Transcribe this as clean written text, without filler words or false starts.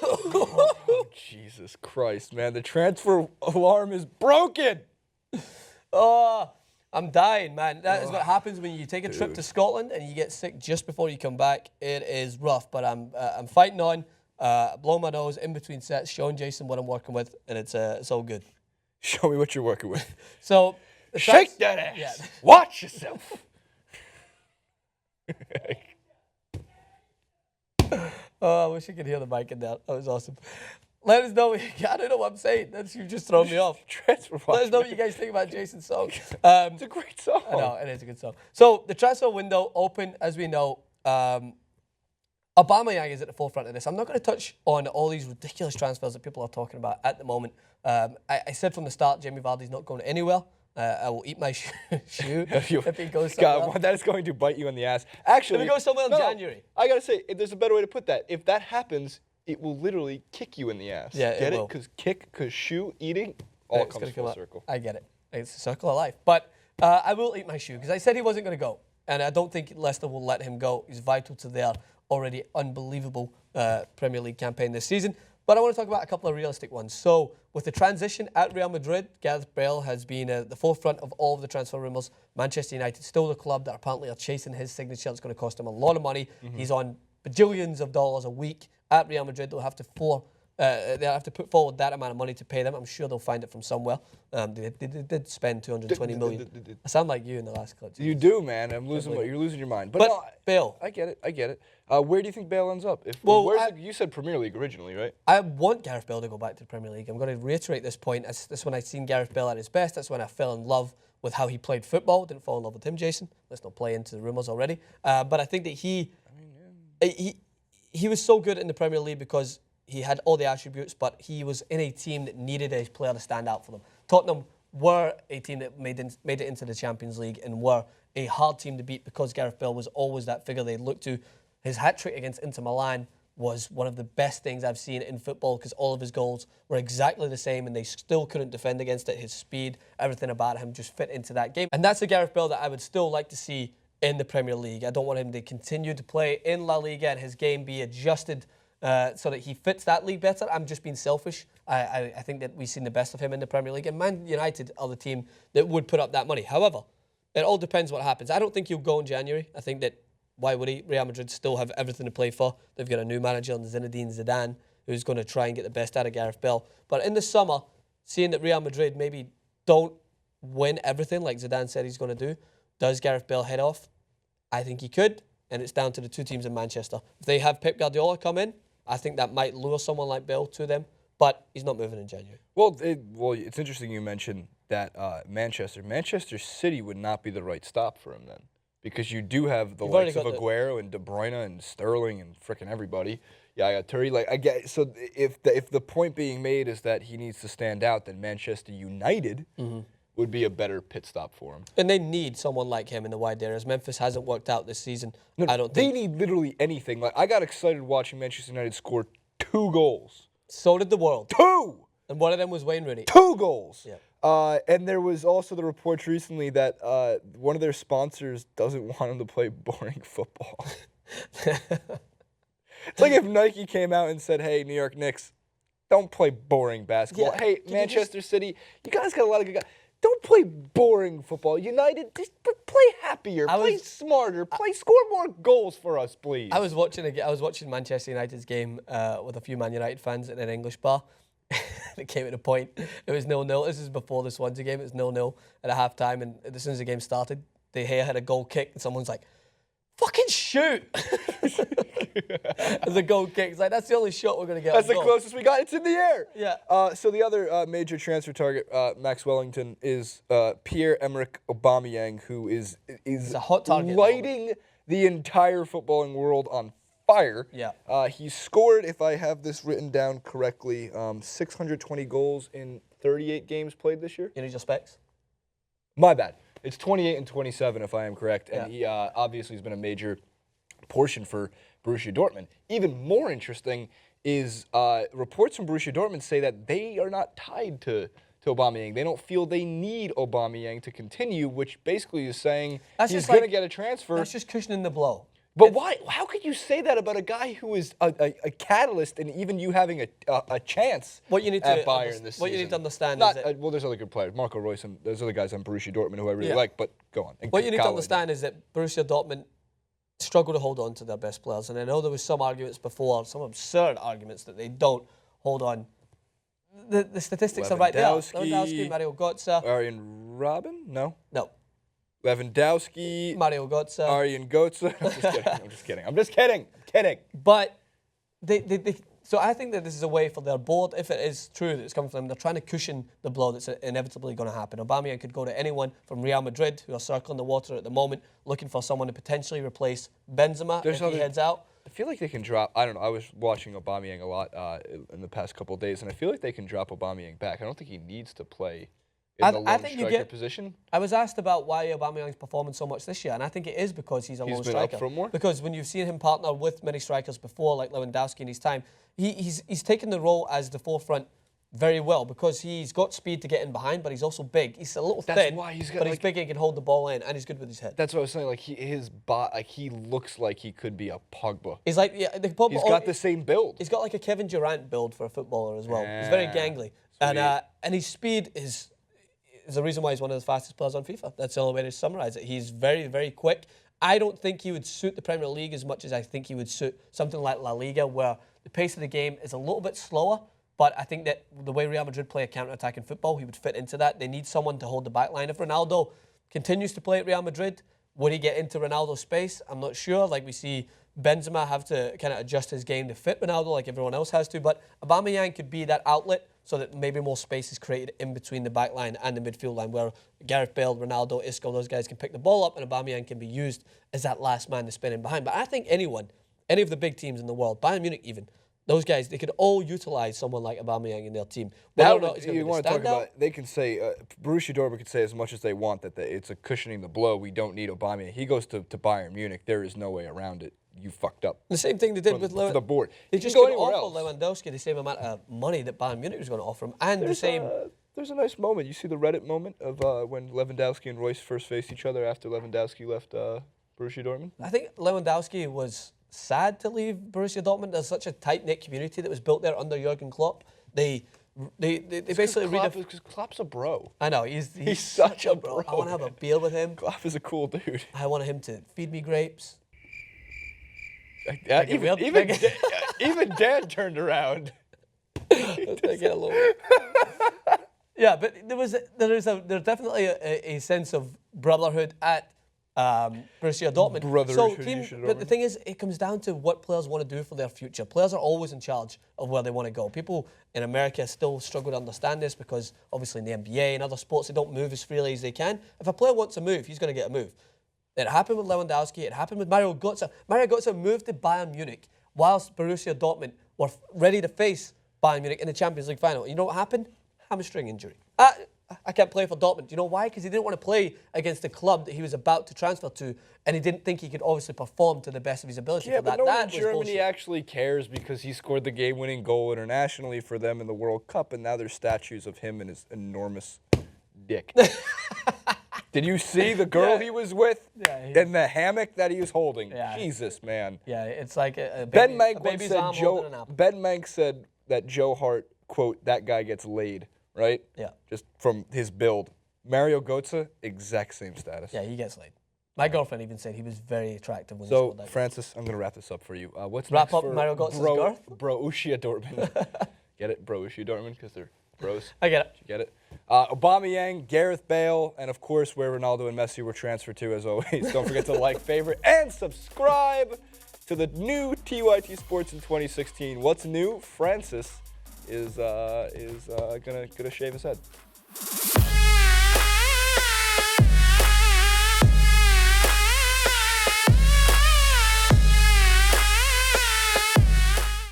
Oh, Jesus Christ, man. The transfer alarm is broken. Oh, I'm dying, man. That is what happens when you take a trip to Scotland and you get sick just before you come back. It is rough, but I'm fighting on, blowing my nose in between sets, showing Jason what I'm working with, and it's all good. Show me what you're working with. So shake that ass. Yeah. Watch yourself. Oh, I wish you could hear the mic in there. That was awesome. Let us know. I don't know what I'm saying. You've just thrown me off. Let us know what you guys think about Jason's song. It's a great song. I know, it is a good song. So the transfer window open, as we know. Aubameyang is at the forefront of this. I'm not going to touch on all these ridiculous transfers that people are talking about at the moment. I said from the start, Jamie Vardy's not going anywhere. I will eat my shoe if he goes somewhere. God, that is going to bite you in the ass. Actually, if he goes somewhere in January. I got to say, there's a better way to put that. If that happens, it will literally kick you in the ass. Yeah, Get it will. Because shoe, eating, all comes full circle. I get it. It's a circle of life. But I will eat my shoe because I said he wasn't going to go. And I don't think Leicester will let him go. He's vital to their already unbelievable Premier League campaign this season. But I want to talk about a couple of realistic ones. So, with the transition at Real Madrid, Gareth Bale has been at the forefront of all of the transfer rumours. Manchester United still the club that apparently are chasing his signature. It's going to cost him a lot of money. He's on bajillions of dollars a week at Real Madrid. They'll have to put forward that amount of money to pay them. I'm sure they'll find it from somewhere. They did spend 220 million. I sound like you in the last clip. You do, man. You're losing your mind. But no, Bale. I get it. Where do you think Bale ends up? You said Premier League originally, right? I want Gareth Bale to go back to the Premier League. I'm going to reiterate this point. That's when I seen Gareth Bale at his best. That's when I fell in love with how he played football. Didn't fall in love with him, Jason. Let's not play into the rumours already. But I think that he was so good in the Premier League because he had all the attributes, but he was in a team that needed a player to stand out for them. Tottenham were a team that made it into the Champions League and were a hard team to beat because Gareth Bale was always that figure they looked to. His hat-trick against Inter Milan was one of the best things I've seen in football because all of his goals were exactly the same and they still couldn't defend against it. His speed, everything about him just fit into that game. And that's a Gareth Bale that I would still like to see in the Premier League. I don't want him to continue to play in La Liga and his game be adjusted so that he fits that league better. I'm just being selfish. I think that we've seen the best of him in the Premier League, and Man United are the team that would put up that money. However, it all depends what happens. I don't think he'll go in January. I think that, why would he? Real Madrid still have everything to play for. They've got a new manager, Zinedine Zidane, who's going to try and get the best out of Gareth Bale. But in the summer, seeing that Real Madrid maybe don't win everything like Zidane said he's going to do, does Gareth Bale head off? I think he could, and it's down to the two teams in Manchester. If they have Pep Guardiola come in, I think that might lure someone like Bale to them, but he's not moving in January. Well, it's interesting you mentioned that Manchester City would not be the right stop for him then, because you do have the likes of Aguero and De Bruyne and Sterling and frickin' everybody. Yeah, I got Terry. I get so if the point being made is that he needs to stand out, then Manchester United would be a better pit stop for him. And they need someone like him in the wide areas. Memphis hasn't worked out this season. I don't think they need literally anything. Like, I got excited watching Manchester United score 2 goals. So did the world. 2! And one of them was Wayne Rooney. 2 goals. Yeah. And there was also the reports recently that one of their sponsors doesn't want them to play boring football. It's like if Nike came out and said, hey, New York Knicks, don't play boring basketball. Yeah. Hey, Manchester City, you guys got a lot of good guys. Don't play boring football. United, just play happier, play smarter, score more goals for us, please. I was watching Manchester United's game with a few Man United fans in an English bar. It came at a point. It was 0-0. This is before the Swansea game. It was 0-0 at a half-time, and as soon as the game started, De Gea had a goal kick, and someone's like, fucking shoot! As a goal kick. It's like, that's the only shot we're going to get. That's the closest we got. It's in the air. Yeah. So the other major transfer target, Max Wellington, is Pierre-Emerick Aubameyang, who is a hot target lighting the entire footballing world on fire. Yeah. He scored, if I have this written down correctly, 620 goals in 38 games played this year. You need your specs? My bad. It's 28 and 27, if I am correct. And Yeah. he obviously has been a major portion for Borussia Dortmund. Even more interesting is reports from Borussia Dortmund say that they are not tied to Aubameyang. They don't feel they need Aubameyang to continue, which basically is saying he's going to get a transfer. That's just cushioning the blow. But why? How could you say that about a guy who is a catalyst and even you having a chance at Bayern this season? What you need to understand is that... well, there's other good players. Marco Reus and there's other guys on Borussia Dortmund who I really like, but go on. What you need to understand is that Borussia Dortmund struggle to hold on to their best players. And I know there was some arguments before, some absurd arguments that they don't hold on. The statistics are right there. Lewandowski, Mario Götze. Arjen Robben? No. Lewandowski. Mario Götze. Arjen Götze. I'm just kidding. But so I think that this is a way for their board, if it is true that it's coming from them, they're trying to cushion the blow that's inevitably going to happen. Aubameyang could go to anyone from Real Madrid, who are circling the water at the moment, looking for someone to potentially replace Benzema if he heads out. I feel like they can drop, I don't know, I was watching Aubameyang a lot in the past couple of days, and I feel like they can drop Aubameyang back. I don't think he needs to play in the lone striker position. I was asked about why Aubameyang's performing so much this year, and I think it is because he's a lone striker. He's been up front more? Because when you've seen him partner with many strikers before, like Lewandowski in his time, he's taken the role as the forefront very well because he's got speed to get in behind, but he's also big. He's a little thin, but he's big and can hold the ball in, and he's good with his head. That's what I was saying. Like he looks like he could be a Pogba. He's like Pogba. He's got the same build. He's got like a Kevin Durant build for a footballer as well. He's very gangly, and his speed is the reason why he's one of the fastest players on FIFA. That's the only way to summarize it. He's very, very quick. I don't think he would suit the Premier League as much as I think he would suit something like La Liga, where the pace of the game is a little bit slower. But I think that the way Real Madrid play a counter-attacking football, he would fit into that. They need someone to hold the back line. If Ronaldo continues to play at Real Madrid, would he get into Ronaldo's space? I'm not sure. Like we see Benzema have to kind of adjust his game to fit Ronaldo like everyone else has to. But Aubameyang could be that outlet so that maybe more space is created in between the back line and the midfield line where Gareth Bale, Ronaldo, Isco, those guys can pick the ball up and Aubameyang can be used as that last man to spin in behind. But I think any of the big teams in the world, Bayern Munich even, those guys, they could all utilize someone like Aubameyang in their team. Whether or not he's going to be a standout. They can say, Borussia Dortmund could say as much as they want that it's a cushioning the blow. We don't need Aubameyang. He goes to Bayern Munich. There is no way around it. You fucked up. The same thing they did with the board. They just couldn't offer Lewandowski the same amount of money that Bayern Munich was going to offer him. And there's I think Lewandowski was sad to leave Borussia Dortmund. There's such a tight-knit community that was built there under Jurgen Klopp. They basically because Klopp's a bro. I know he's such a bro. I want to have a beer with him. Klopp is a cool dude. I want him to feed me grapes. Even Dad turned around. Yeah, but there's definitely a sense of brotherhood at Borussia Dortmund. But the thing is, it comes down to what players want to do for their future. Players are always in charge of where they want to go. People in America still struggle to understand this because obviously in the NBA and other sports, they don't move as freely as they can. If a player wants a move, he's going to get a move. It happened with Lewandowski. It happened with Mario Götze. Mario Götze moved to Bayern Munich whilst Borussia Dortmund were ready to face Bayern Munich in the Champions League final. You know what happened? Hamstring injury. I can't play for Dortmund. Do you know why? Because he didn't want to play against the club that he was about to transfer to, and he didn't think he could obviously perform to the best of his ability. Yeah, but no one in Germany actually cares because he scored the game-winning goal internationally for them in the World Cup, and now there's statues of him and his enormous dick. Did you see the girl he was with and the hammock that he was holding? Yeah. Jesus, man. Yeah, it's like Ben Mank said that Joe Hart, quote, that guy gets laid, right? Yeah. Just from his build. Mario Götze, exact same status. Yeah, he gets laid. My girlfriend even said he was very attractive when he scored that goal. Francis, I'm going to wrap this up for you. What's wrap next up for Mario Götze's girth? Borussia Dortmund. Get it? Borussia Dortmund because they're bros. I get it. You get it? Aubameyang, Gareth Bale, and of course where Ronaldo and Messi were transferred to as always. Don't forget to like, favorite, and subscribe to the new TYT Sports in 2016. What's new? Francis is gonna shave his head.